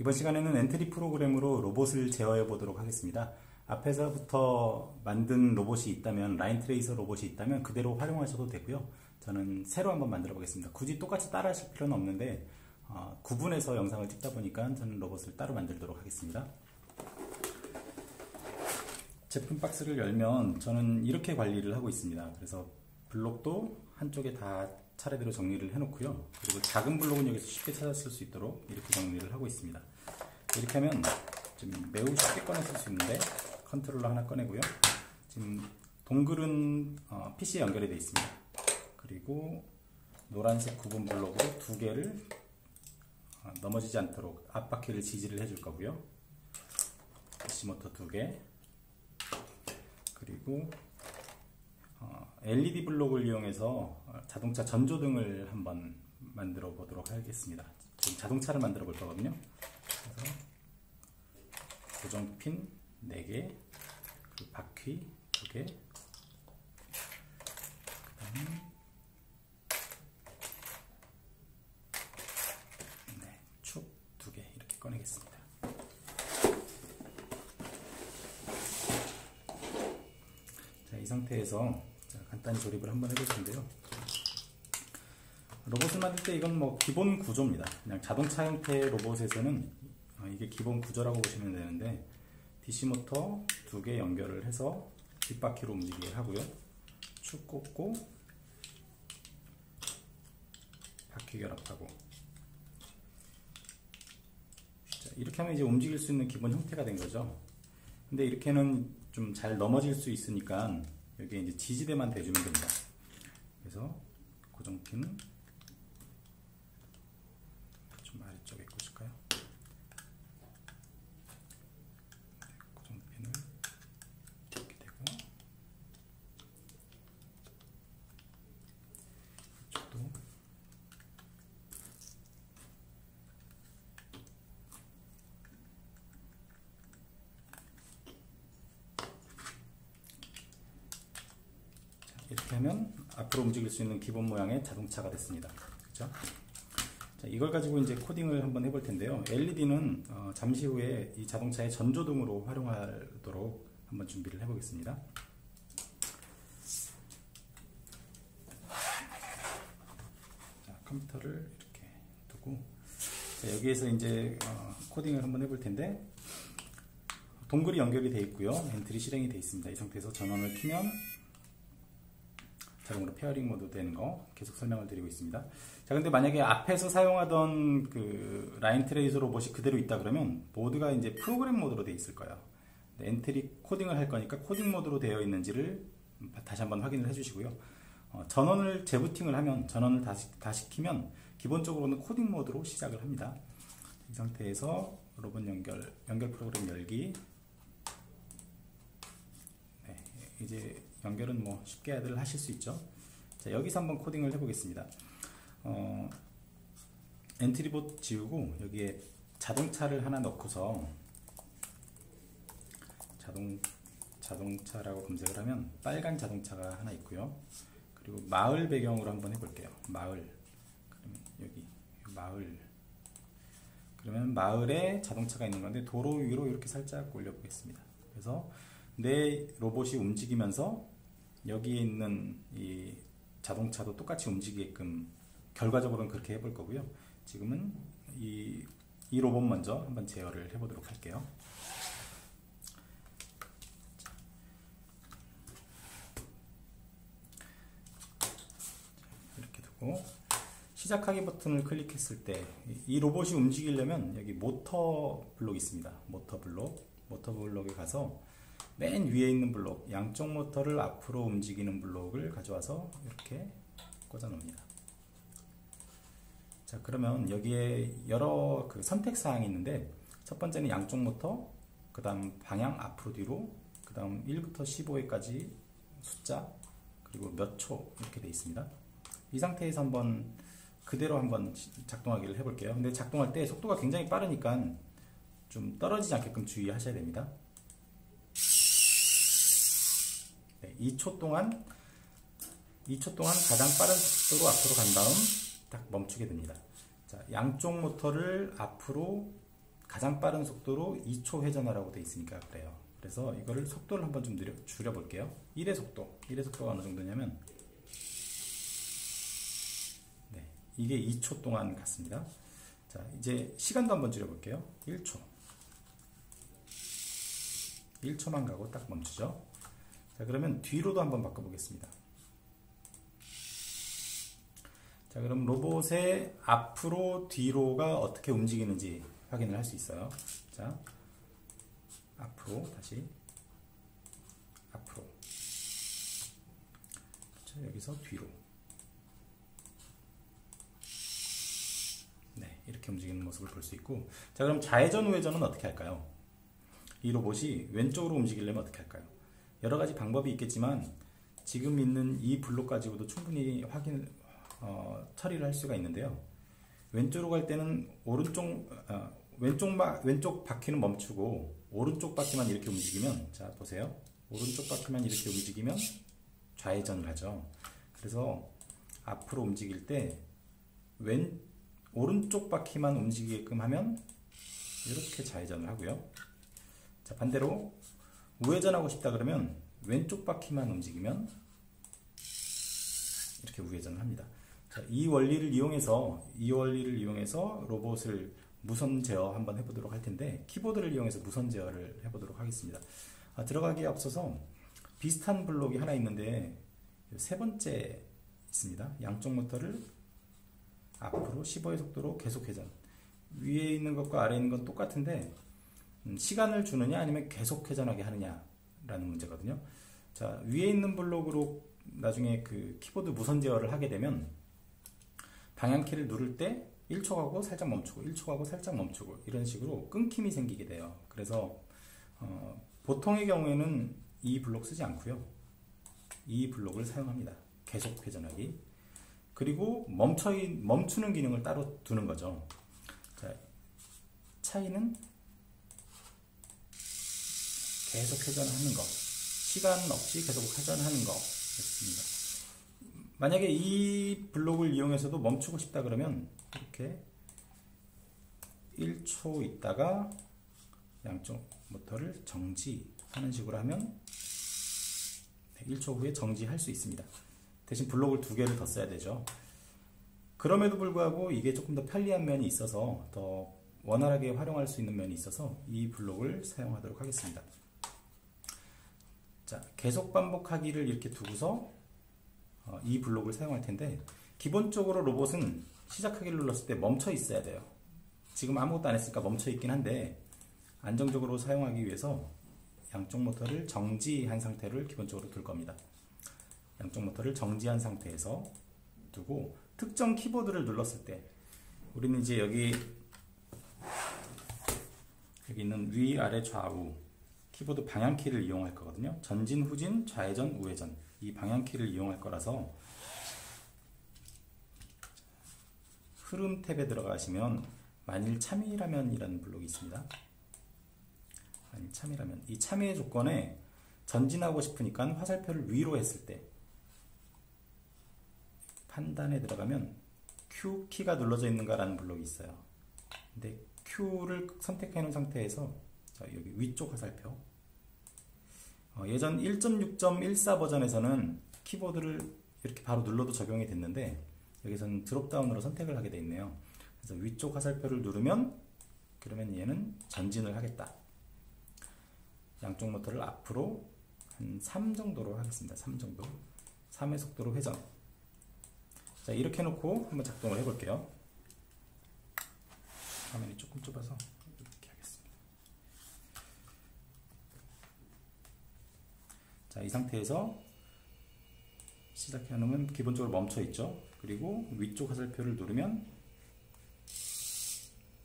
이번 시간에는 엔트리 프로그램으로 로봇을 제어해 보도록 하겠습니다. 앞에서부터 만든 로봇이 있다면, 라인 트레이서 로봇이 있다면 그대로 활용하셔도 되고요. 저는 새로 한번 만들어 보겠습니다. 굳이 똑같이 따라 하실 필요는 없는데 구분해서 영상을 찍다 보니까 저는 로봇을 따로 만들도록 하겠습니다. 제품 박스를 열면 저는 이렇게 관리를 하고 있습니다. 그래서 블록도 한쪽에 다 차례대로 정리를 해놓고요. 그리고 작은 블록은 여기서 쉽게 찾았을 수 있도록 이렇게 정리를 하고 있습니다. 이렇게 하면 좀 매우 쉽게 꺼내 쓸 수 있는데 컨트롤러 하나 꺼내고요. 지금 동글은 PC에 연결이 되어 있습니다. 그리고 노란색 구분 블록으로 두 개를 넘어지지 않도록 앞바퀴를 지지를 해줄 거고요. DC 모터 두 개, 그리고 LED 블록을 이용해서 자동차 전조등을 한번 만들어 보도록 하겠습니다. 지금 자동차를 만들어 볼 거거든요. 그래서 고정핀 4개, 그리고 바퀴 2개, 축 2개 이렇게 꺼내겠습니다. 자, 이 상태에서 간단히 조립을 한번 해볼 텐데요. 로봇을 만들 때 이건 뭐 기본 구조입니다. 그냥 자동차 형태의 로봇에서는 이게 기본 구조라고 보시면 되는데, DC 모터 2개 연결을 해서 뒷바퀴로 움직이게 하고요. 축 꽂고 바퀴 결합하고, 자, 이렇게 하면 이제 움직일 수 있는 기본 형태가 된 거죠. 근데 이렇게는 좀 잘 넘어질 수 있으니까 여기에 이제 지지대만 대주면 됩니다. 그래서 고정핀은 좀 아래쪽에 꽂을까요? 고정핀을 이렇게 대고, 이쪽도 이렇게 하면 앞으로 움직일 수 있는 기본 모양의 자동차가 됐습니다. 그렇죠? 자, 이걸 가지고 이제 코딩을 한번 해볼 텐데요. LED는 잠시 후에 이 자동차의 전조등으로 활용하도록 한번 준비를 해보겠습니다. 자, 컴퓨터를 이렇게 두고, 자, 여기에서 이제 코딩을 한번 해볼 텐데, 동글이 연결이 되어 있고요. 엔트리 실행이 되어 있습니다. 이 상태에서 전원을 켜면 자동으로 페어링 모드 되는 거 계속 설명을 드리고 있습니다. 자, 근데 만약에 앞에서 사용하던 그 라인 트레이서 로봇이 그대로 있다 그러면 모드가 이제 프로그램 모드로 되어 있을 거예요. 엔트리 코딩을 할 거니까 코딩 모드로 되어 있는지를 다시 한번 확인을 해 주시고요. 전원을 재부팅을 하면, 전원을 다시 키면 기본적으로는 코딩 모드로 시작을 합니다. 이 상태에서 로봇 연결 프로그램 열기. 네, 이제 연결은 뭐 쉽게들 하실 수 있죠. 자, 여기서 한번 코딩을 해보겠습니다. 엔트리봇 지우고 여기에 자동차를 하나 넣고서 자동차라고 검색을 하면 빨간 자동차가 하나 있고요. 그리고 마을 배경으로 한번 해볼게요. 마을. 그러면 여기 마을. 그러면 마을에 자동차가 있는 건데 도로 위로 이렇게 살짝 올려보겠습니다. 그래서 내 로봇이 움직이면서 여기에 있는 이 자동차도 똑같이 움직이게끔 결과적으로는 그렇게 해볼 거고요. 지금은 이 로봇 먼저 한번 제어를 해보도록 할게요. 이렇게 두고 시작하기 버튼을 클릭했을 때 이 로봇이 움직이려면 여기 모터 블록이 있습니다. 모터 블록에 가서 맨 위에 있는 블록, 양쪽 모터를 앞으로 움직이는 블록을 가져와서 이렇게 꽂아 놓습니다. 자, 그러면 여기에 여러 그 선택 사항이 있는데, 첫 번째는 양쪽 모터, 그 다음 방향 앞으로 뒤로, 그 다음 1부터 15회까지 숫자, 그리고 몇 초 이렇게 되어 있습니다. 이 상태에서 그대로 한번 작동하기를 해볼게요. 근데 작동할 때 속도가 굉장히 빠르니까 좀 떨어지지 않게끔 주의하셔야 됩니다. 2초 동안 가장 빠른 속도로 앞으로 간 다음 딱 멈추게 됩니다. 자, 양쪽 모터를 앞으로 가장 빠른 속도로 2초 회전하라고 되어 있으니까 그래요. 그래서 이거를 속도를 한번 좀 줄여볼게요. 1의 속도가 어느 정도냐면, 네, 이게 2초 동안 갔습니다. 자, 이제 시간도 한번 줄여볼게요. 1초만 가고 딱 멈추죠. 자, 그러면 뒤로도 한번 바꿔보겠습니다. 자, 그럼 로봇의 앞으로 뒤로가 어떻게 움직이는지 확인을 할 수 있어요. 자, 앞으로 다시 앞으로, 그렇죠? 여기서 뒤로, 네, 이렇게 움직이는 모습을 볼 수 있고, 자, 그럼 좌회전 우회전은 어떻게 할까요? 이 로봇이 왼쪽으로 움직이려면 어떻게 할까요? 여러 가지 방법이 있겠지만 지금 있는 이 블록 가지고도 충분히 처리를 할 수가 있는데요. 왼쪽으로 갈 때는 왼쪽 바퀴는 멈추고 오른쪽 바퀴만 이렇게 움직이면, 자 보세요. 오른쪽 바퀴만 이렇게 움직이면 좌회전을 하죠. 그래서 앞으로 움직일 때 오른쪽 바퀴만 움직이게끔 하면 이렇게 좌회전을 하고요. 자, 반대로 우회전하고 싶다 그러면 왼쪽 바퀴만 움직이면 이렇게 우회전을 합니다. 자, 이 원리를 이용해서 로봇을 무선 제어 한번 해보도록 할 텐데, 키보드를 이용해서 무선 제어를 해보도록 하겠습니다. 들어가기에 앞서서 비슷한 블록이 하나 있는데 세 번째 있습니다. 양쪽 모터를 앞으로 15의 속도로 계속 회전. 위에 있는 것과 아래에 있는 건 똑같은데 시간을 주느냐 아니면 계속 회전하게 하느냐 라는 문제거든요. 자, 위에 있는 블록으로 나중에 그 키보드 무선 제어를 하게 되면 방향키를 누를 때 1초 가고 살짝 멈추고 1초 가고 살짝 멈추고 이런 식으로 끊김이 생기게 돼요. 그래서 보통의 경우에는 이 블록 쓰지 않고요. 이 블록을 사용합니다. 계속 회전하기. 그리고 멈추는 기능을 따로 두는 거죠. 자, 차이는 계속 회전하는 거, 시간 없이 계속 회전하는 거 였습니다. 만약에 이 블록을 이용해서도 멈추고 싶다 그러면 이렇게 1초 있다가 양쪽 모터를 정지하는 식으로 하면 1초 후에 정지할 수 있습니다. 대신 블록을 2개를 더 써야 되죠. 그럼에도 불구하고 이게 조금 더 편리한 면이 있어서, 더 원활하게 활용할 수 있는 면이 있어서 이 블록을 사용하도록 하겠습니다. 자, 계속 반복하기를 이렇게 두고서 이 블록을 사용할 텐데, 기본적으로 로봇은 시작하기를 눌렀을 때 멈춰 있어야 돼요. 지금 아무것도 안 했으니까 멈춰 있긴 한데, 안정적으로 사용하기 위해서 양쪽 모터를 정지한 상태를 기본적으로 둘 겁니다. 양쪽 모터를 정지한 상태에서 두고 특정 키보드를 눌렀을 때, 우리는 이제 여기 있는 위, 아래, 좌우 키보드 방향키를 이용할 거거든요. 전진, 후진, 좌회전, 우회전, 이 방향키를 이용할 거라서 흐름 탭에 들어가시면 만일 참이라면 이라는 블록이 있습니다. 만일 참이라면, 이 참여의 조건에 전진하고 싶으니까 화살표를 위로 했을 때, 판단에 들어가면 Q키가 눌러져 있는가 라는 블록이 있어요. 근데 Q를 선택해 놓은 상태에서 여기 위쪽 화살표, 예전 1.6.14 버전에서는 키보드를 이렇게 바로 눌러도 적용이 됐는데 여기서는 드롭다운으로 선택을 하게 되어 있네요. 그래서 위쪽 화살표를 누르면, 그러면 얘는 전진을 하겠다. 양쪽 모터를 앞으로 한 3 정도로 하겠습니다. 3 정도. 3의 속도로 회전. 자, 이렇게 해놓고 한번 작동을 해볼게요. 화면이 조금 좁아서 이렇게 하겠습니다. 자, 이 상태에서 시작해 놓으면 기본적으로 멈춰 있죠. 그리고 위쪽 화살표를 누르면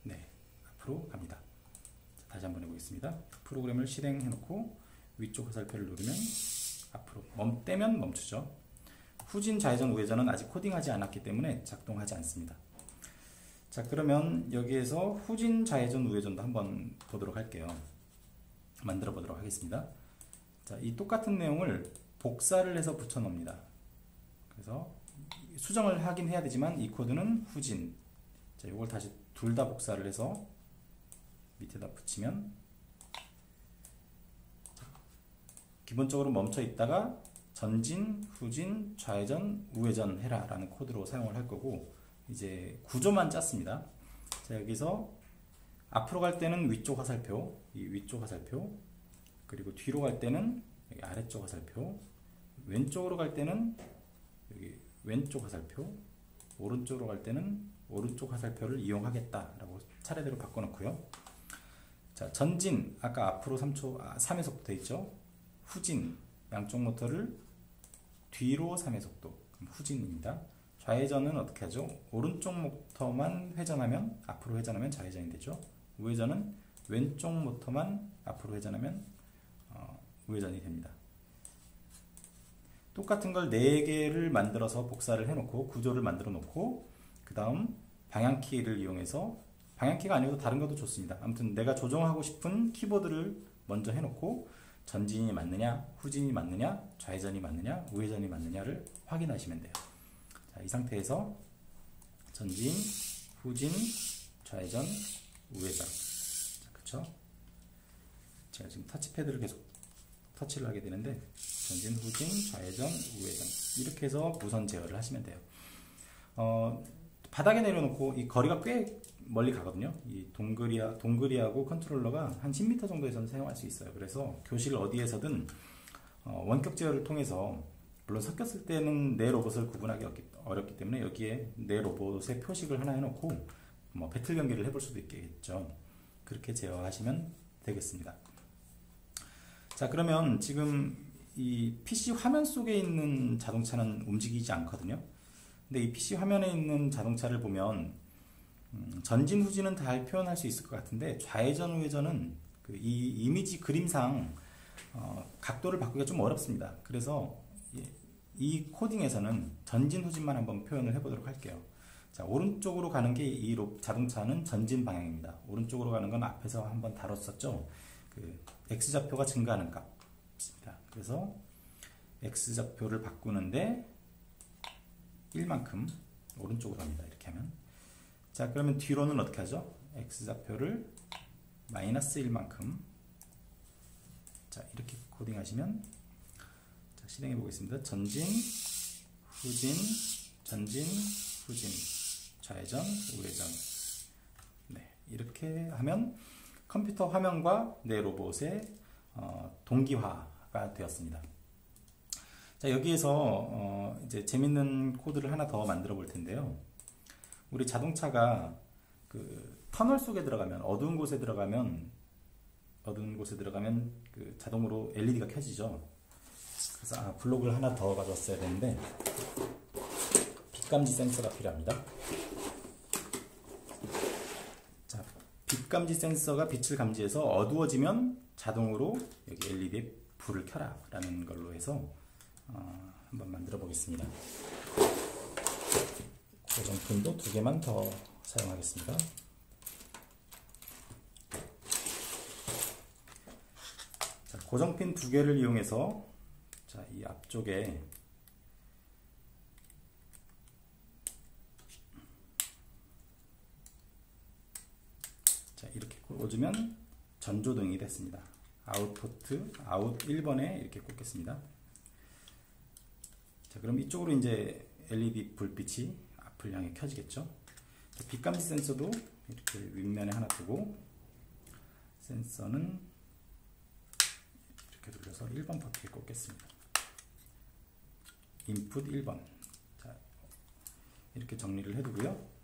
네, 앞으로 갑니다. 자, 다시 한번 해보겠습니다. 프로그램을 실행해 놓고 위쪽 화살표를 누르면 앞으로, 떼면 멈추죠. 후진, 좌회전, 우회전은 아직 코딩하지 않았기 때문에 작동하지 않습니다. 자, 그러면 여기에서 후진, 좌회전, 우회전도 한번 보도록 할게요. 만들어 보도록 하겠습니다. 자, 이 똑같은 내용을 복사를 해서 붙여 놓습니다. 그래서 수정을 하긴 해야 되지만 이 코드는 후진. 자, 이걸 다시 둘 다 복사를 해서 밑에다 붙이면 기본적으로 멈춰 있다가 전진, 후진, 좌회전, 우회전 해라 라는 코드로 사용을 할 거고, 이제 구조만 짰습니다. 자, 여기서 앞으로 갈 때는 위쪽 화살표, 이 위쪽 화살표, 그리고 뒤로 갈 때는 여기 아래쪽 화살표, 왼쪽으로 갈 때는 여기 왼쪽 화살표, 오른쪽으로 갈 때는 오른쪽 화살표를 이용하겠다라고 차례대로 바꿔놓고요. 자, 전진 아까 앞으로 3의 속도 있죠. 후진 양쪽 모터를 뒤로 3의 속도, 후진입니다. 좌회전은 어떻게 하죠? 오른쪽 모터만 회전하면 앞으로 회전하면 좌회전이 되죠. 우회전은 왼쪽 모터만 앞으로 회전하면 우회전이 됩니다. 똑같은 걸 4개를 만들어서 복사를 해놓고 구조를 만들어 놓고, 그 다음 방향키를 이용해서, 방향키가 아니어도 다른 것도 좋습니다. 아무튼 내가 조정하고 싶은 키보드를 먼저 해놓고 전진이 맞느냐, 후진이 맞느냐, 좌회전이 맞느냐, 우회전이 맞느냐를 확인하시면 돼요. 자, 이 상태에서 전진, 후진, 좌회전, 우회전. 자, 그쵸? 제가 지금 터치패드를 계속 터치를 하게 되는데, 전진, 후진, 좌회전, 우회전 이렇게 해서 무선 제어를 하시면 돼요. 바닥에 내려놓고 이 거리가 꽤 멀리 가거든요. 이 동그리하고 컨트롤러가 한 10m 정도에서는 사용할 수 있어요. 그래서 교실 어디에서든 원격 제어를 통해서, 물론 섞였을 때는 내 로봇을 구분하기 어렵기 때문에 여기에 내 로봇의 표식을 하나 해놓고 뭐 배틀 경기를 해볼 수도 있겠죠. 그렇게 제어하시면 되겠습니다. 자, 그러면 지금 이 PC 화면 속에 있는 자동차는 움직이지 않거든요. 근데 이 PC 화면에 있는 자동차를 보면 전진 후진은 잘 표현할 수 있을 것 같은데, 좌회전 우회전은 이 이미지 그림상 각도를 바꾸기가 좀 어렵습니다. 그래서 이 코딩에서는 전진 후진만 한번 표현을 해보도록 할게요. 자, 오른쪽으로 가는 게 이 자동차는 전진 방향입니다. 오른쪽으로 가는 건 앞에서 한번 다뤘었죠. 그 X좌표가 증가하는 값입니다. 그래서 X좌표를 바꾸는데 1만큼 오른쪽으로 갑니다. 이렇게 하면. 자, 그러면 뒤로는 어떻게 하죠? X좌표를 마이너스 1만큼. 자, 이렇게 코딩하시면, 자, 실행해 보겠습니다. 전진, 후진, 전진, 후진, 좌회전, 우회전. 네, 이렇게 하면 컴퓨터 화면과 내 로봇의 동기화가 되었습니다. 자, 여기에서 이제 재밌는 코드를 하나 더 만들어 볼 텐데요. 우리 자동차가 그 터널 속에 들어가면, 어두운 곳에 들어가면 그 자동으로 LED가 켜지죠. 그래서 블록을 하나 더 가져왔어야 되는데, 빛감지 센서가 필요합니다. 자, 빛감지 센서가 빛을 감지해서 어두워지면 자동으로 여기 LED에 불을 켜라 라는 걸로 해서 한번 만들어 보겠습니다. 고정핀도 2개만 더 사용하겠습니다. 자, 고정핀 2개를 이용해서, 자, 이 앞쪽에 자, 이렇게 꽂으면 전조등이 됐습니다. 아웃포트, 아웃 1번에 이렇게 꽂겠습니다. 자, 그럼 이쪽으로 이제 LED 불빛이 앞을 향해 켜지겠죠. 빛감지 센서도 이렇게 윗면에 하나 두고, 센서는 이렇게 돌려서 1번 버튼에 꽂겠습니다. 인풋 1번. 자, 이렇게 정리를 해두고요.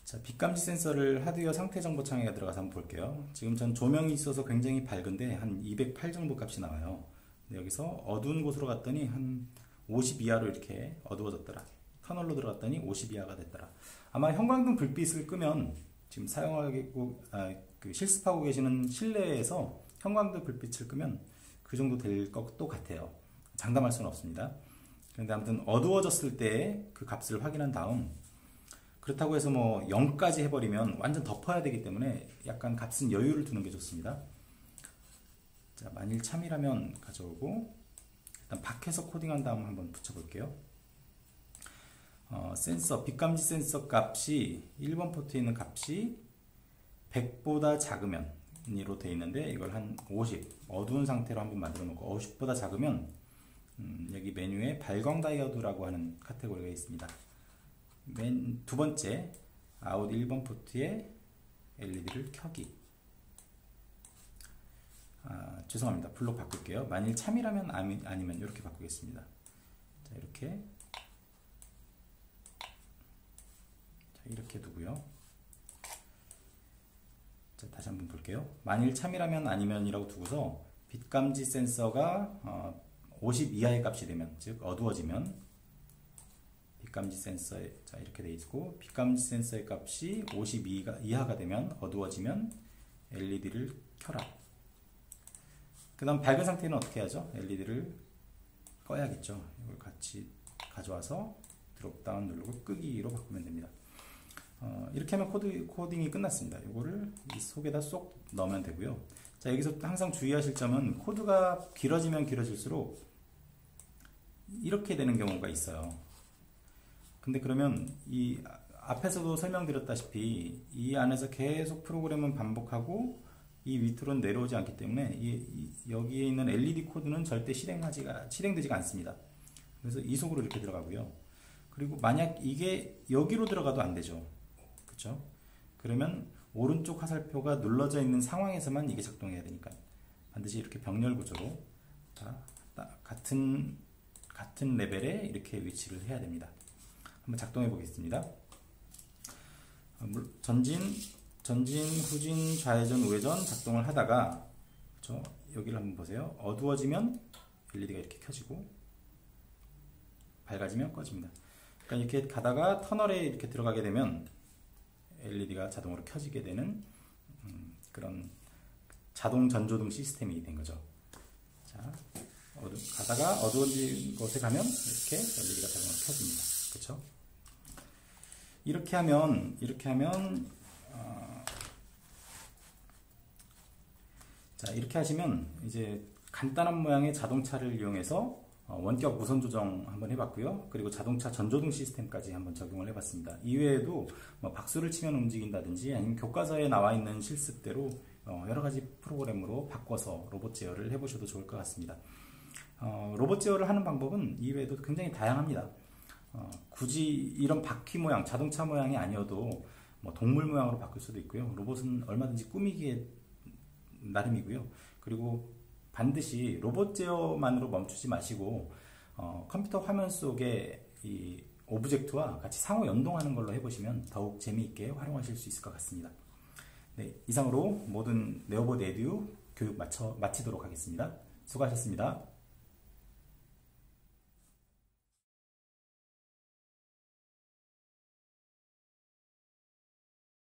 자, 빛감지 센서를 하드웨어 상태 정보 창에 들어가서 한번 볼게요. 지금 전 조명이 있어서 굉장히 밝은데 한 208 정도 값이 나와요. 여기서 어두운 곳으로 갔더니 한 50 이하로 이렇게 어두워졌더라. 터널로 들어갔더니 50 이하가 됐더라. 아마 형광등 불빛을 끄면, 지금 실습하고 계시는 실내에서 형광등 불빛을 끄면 그 정도 될 것도 같아요. 장담할 수는 없습니다. 그런데 아무튼 어두워졌을 때 그 값을 확인한 다음, 그렇다고 해서 뭐 0까지 해버리면 완전 덮어야 되기 때문에 약간 값은 여유를 두는 게 좋습니다. 자, 만일 참이라면 가져오고, 일단 밖에서 코딩한 다음 한번 붙여볼게요. 센서, 빛감지 센서 값이 1번 포트에 있는 값이 100보다 작으면으로 되어 있는데 이걸 한 50 어두운 상태로 한번 만들어 놓고 50보다 작으면 여기 메뉴에 발광 다이오드라고 하는 카테고리가 있습니다. 맨 두 번째 아웃 1번 포트에 LED를 켜기. 죄송합니다. 블록 바꿀게요. 만일 참이라면 아니면 이렇게 바꾸겠습니다. 자, 이렇게 두고요. 자, 다시 한번 볼게요. 만일 참이라면 아니면이라고 두고서 빛감지 센서가 50 이하의 값이 되면, 즉 어두워지면 빛감지 센서에 자 이렇게 돼 있고, 빛감지 센서의 값이 50 이하가 되면 어두워지면 LED를 켜라. 그 다음 밝은 상태는 어떻게 하죠? LED를 꺼야겠죠. 이걸 같이 가져와서 드롭다운 누르고 끄기로 바꾸면 됩니다. 이렇게 하면 코딩이 끝났습니다. 이거를 이 속에다 쏙 넣으면 되고요. 자, 여기서 항상 주의하실 점은 코드가 길어지면 길어질수록 이렇게 되는 경우가 있어요. 근데 그러면 이 앞에서도 설명드렸다시피 이 안에서 계속 프로그램은 반복하고 이 밑으로는 내려오지 않기 때문에 여기에 있는 LED 코드는 절대 실행되지가 않습니다. 그래서 이 속으로 이렇게 들어가고요. 그리고 만약 이게 여기로 들어가도 안 되죠. 그쵸? 그러면 오른쪽 화살표가 눌러져 있는 상황에서만 이게 작동해야 되니까 반드시 이렇게 병렬 구조로 같은 레벨에 이렇게 위치를 해야 됩니다. 한번 작동해 보겠습니다. 전진, 후진, 좌회전, 우회전 작동을 하다가 그쵸? 여기를 한번 보세요. 어두워지면 LED가 이렇게 켜지고 밝아지면 꺼집니다. 그러니까 이렇게 가다가 터널에 이렇게 들어가게 되면 LED가 자동으로 켜지게 되는 그런 자동 전조등 시스템이 된 거죠. 자, 가다가 어두워진 곳에 가면 이렇게 LED가 자동으로 켜집니다. 그렇죠? 이렇게 하면 자, 이렇게 하시면 이제 간단한 모양의 자동차를 이용해서 원격 무선 조정 한번 해봤고요. 그리고 자동차 전조등 시스템까지 한번 적용을 해봤습니다. 이외에도 뭐 박수를 치면 움직인다든지 아니면 교과서에 나와 있는 실습대로 여러 가지 프로그램으로 바꿔서 로봇 제어를 해보셔도 좋을 것 같습니다. 로봇 제어를 하는 방법은 이외에도 굉장히 다양합니다. 굳이 이런 바퀴 모양, 자동차 모양이 아니어도 뭐 동물 모양으로 바꿀 수도 있고요. 로봇은 얼마든지 꾸미기에 나름이고요. 그리고 반드시 로봇 제어만으로 멈추지 마시고 컴퓨터 화면 속에 이 오브젝트와 같이 상호 연동하는 걸로 해보시면 더욱 재미있게 활용하실 수 있을 것 같습니다. 네, 이상으로 모든 네오버드 에듀 교육 마치도록 하겠습니다. 수고하셨습니다.